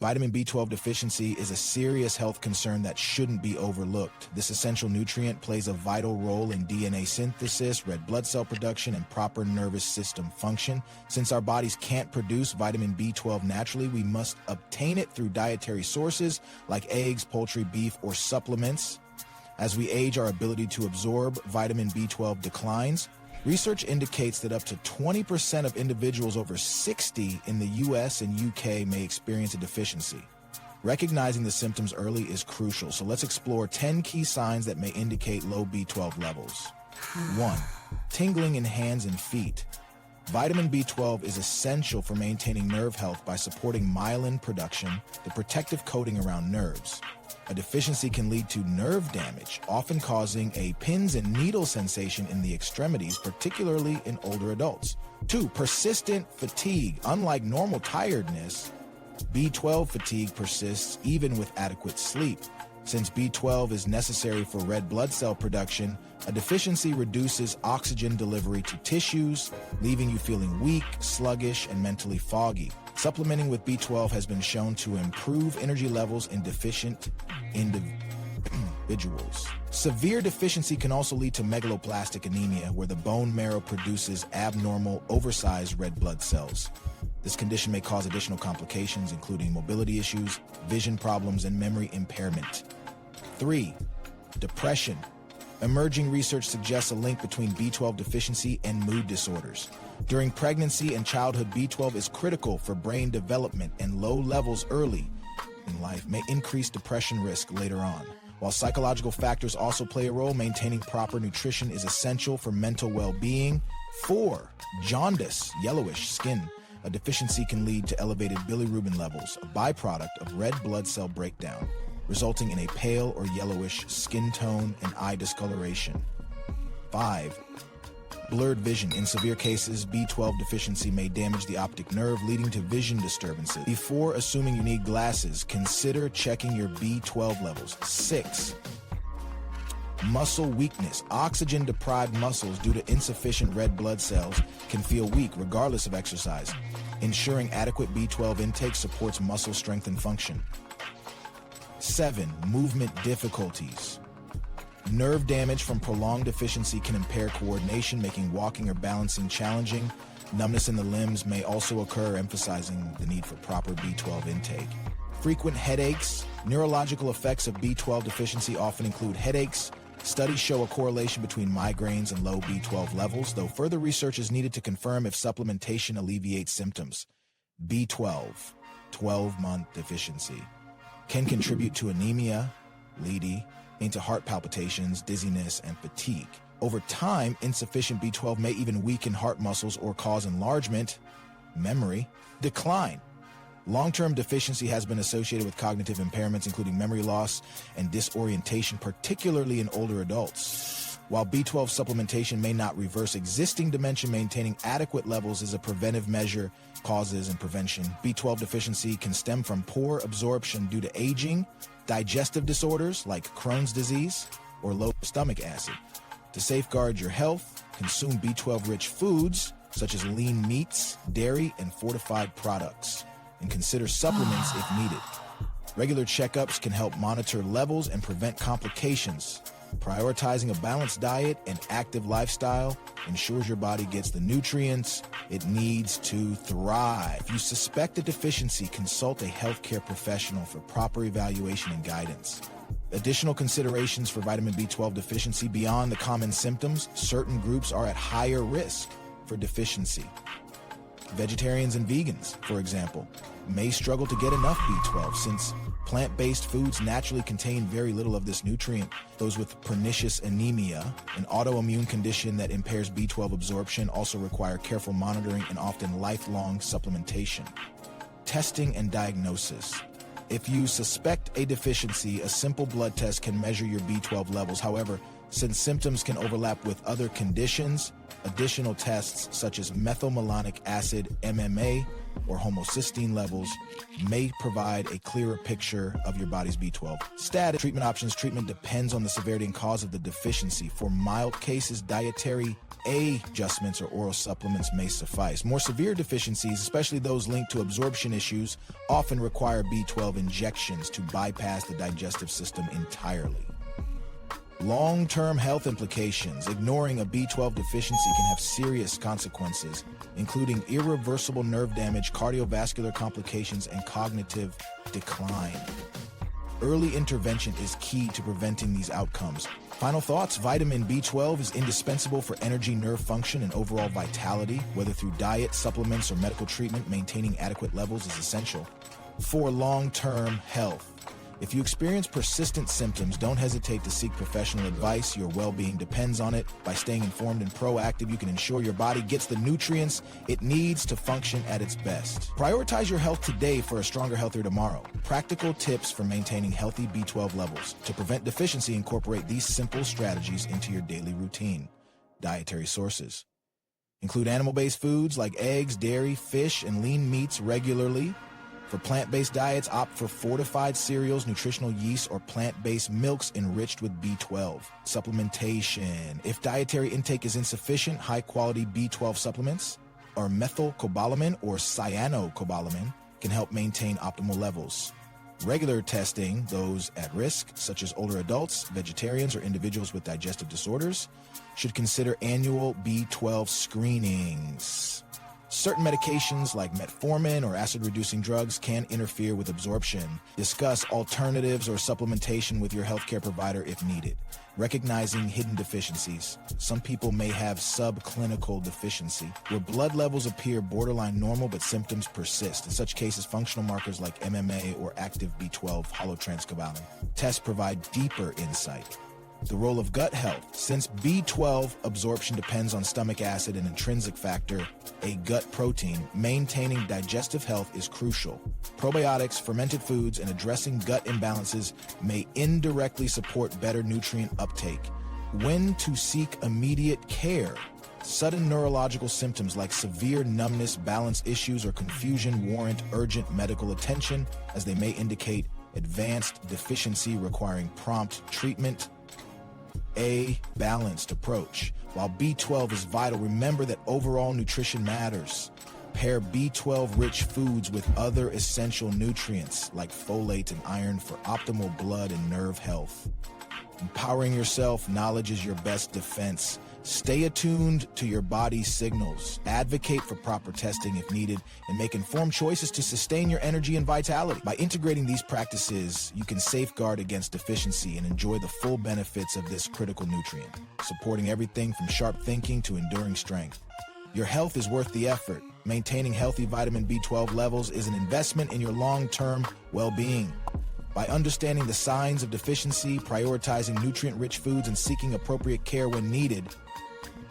Vitamin B12 deficiency is a serious health concern that shouldn't be overlooked. This essential nutrient plays a vital role in DNA synthesis, red blood cell production, and proper nervous system function. Since our bodies can't produce vitamin B12 naturally, we must obtain it through dietary sources like eggs, poultry, beef, or supplements. As we age, our ability to absorb vitamin B12 declines. Research indicates that up to 20% of individuals over 60 in the US and UK may experience a deficiency. Recognizing the symptoms early is crucial, so let's explore 10 key signs that may indicate low B12 levels. 1. Tingling in hands and feet. Vitamin B12 is essential for maintaining nerve health by supporting myelin production, the protective coating around nerves. A deficiency can lead to nerve damage, often causing a pins and needle sensation in the extremities, particularly in older adults. 2. Persistent fatigue. Unlike normal tiredness, B12 fatigue persists even with adequate sleep. Since B12 is necessary for red blood cell production, a deficiency reduces oxygen delivery to tissues, leaving you feeling weak, sluggish, and mentally foggy. Supplementing with B12 has been shown to improve energy levels in deficient individuals. Severe deficiency can also lead to megaloblastic anemia, where the bone marrow produces abnormal, oversized red blood cells. This condition may cause additional complications, including mobility issues, vision problems, and memory impairment. 3. Depression. Emerging research suggests a link between B12 deficiency and mood disorders. During pregnancy and childhood, B12 is critical for brain development, and low levels early in life may increase depression risk later on. While psychological factors also play a role, maintaining proper nutrition is essential for mental well-being. 4. Jaundice, yellowish skin. A deficiency can lead to elevated bilirubin levels, a byproduct of red blood cell breakdown, resulting in a pale or yellowish skin tone and eye discoloration. 5. Blurred vision. In severe cases, B12 deficiency may damage the optic nerve, leading to vision disturbances. Before assuming you need glasses, consider checking your B12 levels. 6. Muscle weakness. Oxygen-deprived muscles due to insufficient red blood cells can feel weak regardless of exercise. Ensuring adequate B12 intake supports muscle strength and function. 7. Movement difficulties. Nerve damage from prolonged deficiency can impair coordination, making walking or balancing challenging. Numbness in the limbs may also occur, emphasizing the need for proper B12 intake. Frequent headaches. Neurological effects of B12 deficiency often include headaches. Studies show a correlation between migraines and low B12 levels, though further research is needed to confirm if supplementation alleviates symptoms. B12, 12-month deficiency, can contribute to anemia, leading into heart palpitations, dizziness, and fatigue. Over time, insufficient B12 may even weaken heart muscles or cause enlargement, memory, decline. Long-term deficiency has been associated with cognitive impairments, including memory loss and disorientation, particularly in older adults. While B12 supplementation may not reverse existing dementia, maintaining adequate levels is a preventive measure. Causes and prevention. B12 deficiency can stem from poor absorption due to aging, digestive disorders like Crohn's disease, or low stomach acid. To safeguard your health, consume B12-rich foods such as lean meats, dairy, and fortified products, and consider supplements if needed. Regular checkups can help monitor levels and prevent complications. Prioritizing a balanced diet and active lifestyle ensures your body gets the nutrients it needs to thrive. If you suspect a deficiency, consult a healthcare professional for proper evaluation and guidance. Additional considerations for vitamin B12 deficiency. Beyond the common symptoms, certain groups are at higher risk for deficiency. Vegetarians and vegans, for example, may struggle to get enough B12 since plant-based foods naturally contain very little of this nutrient. Those with pernicious anemia, an autoimmune condition that impairs B12 absorption, also require careful monitoring and often lifelong supplementation. Testing and diagnosis. If you suspect a deficiency, a simple blood test can measure your B12 levels. However, since symptoms can overlap with other conditions, additional tests such as methylmalonic acid, MMA, or homocysteine levels may provide a clearer picture of your body's B12 status. Treatment options. Treatment depends on the severity and cause of the deficiency. For mild cases, dietary A adjustments or oral supplements may suffice. More severe deficiencies, especially those linked to absorption issues, often require B12 injections to bypass the digestive system entirely. Long-term health implications. Ignoring a B12 deficiency can have serious consequences, including irreversible nerve damage, cardiovascular complications, and cognitive decline. Early intervention is key to preventing these outcomes. Final thoughts: vitamin B12 is indispensable for energy, nerve function, and overall vitality. Whether through diet, supplements, or medical treatment, maintaining adequate levels is essential for long-term health. If you experience persistent symptoms, don't hesitate to seek professional advice. Your well-being depends on it. By staying informed and proactive, you can ensure your body gets the nutrients it needs to function at its best. Prioritize your health today for a stronger, healthier tomorrow. Practical tips for maintaining healthy B12 levels. To prevent deficiency, incorporate these simple strategies into your daily routine. Dietary sources. Include animal-based foods like eggs, dairy, fish, and lean meats regularly. For plant-based diets, opt for fortified cereals, nutritional yeast, or plant-based milks enriched with B12. Supplementation. If dietary intake is insufficient, high-quality B12 supplements or methylcobalamin or cyanocobalamin can help maintain optimal levels. Regular testing, those at risk, such as older adults, vegetarians, or individuals with digestive disorders, should consider annual B12 screenings. Certain medications like metformin or acid-reducing drugs can interfere with absorption. Discuss alternatives or supplementation with your healthcare provider if needed. Recognizing hidden deficiencies. Some people may have subclinical deficiency, where blood levels appear borderline normal but symptoms persist. In such cases, functional markers like MMA or active B12 holotranscobalamin tests provide deeper insight. The role of gut health. Since B12 absorption depends on stomach acid, an intrinsic factor, a gut protein, maintaining digestive health is crucial. Probiotics, fermented foods, and addressing gut imbalances may indirectly support better nutrient uptake. When to seek immediate care. Sudden neurological symptoms like severe numbness, balance issues, or confusion warrant urgent medical attention, as they may indicate advanced deficiency requiring prompt treatment. A balanced approach. While B12 is vital, remember that overall nutrition matters. Pair B12-rich foods with other essential nutrients like folate and iron for optimal blood and nerve health. Empowering yourself, knowledge is your best defense. Stay attuned to your body's signals. Advocate for proper testing if needed, and make informed choices to sustain your energy and vitality. By integrating these practices, you can safeguard against deficiency and enjoy the full benefits of this critical nutrient, supporting everything from sharp thinking to enduring strength. Your health is worth the effort. Maintaining healthy vitamin B12 levels is an investment in your long-term well-being. By understanding the signs of deficiency, prioritizing nutrient-rich foods, and seeking appropriate care when needed,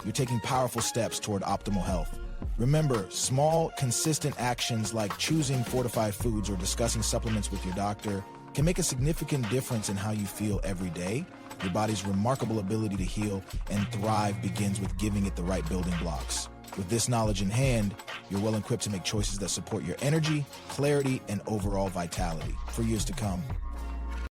you're taking powerful steps toward optimal health. Remember, small, consistent actions like choosing fortified foods or discussing supplements with your doctor can make a significant difference in how you feel every day. Your body's remarkable ability to heal and thrive begins with giving it the right building blocks. With this knowledge in hand, you're well equipped to make choices that support your energy, clarity, and overall vitality for years to come.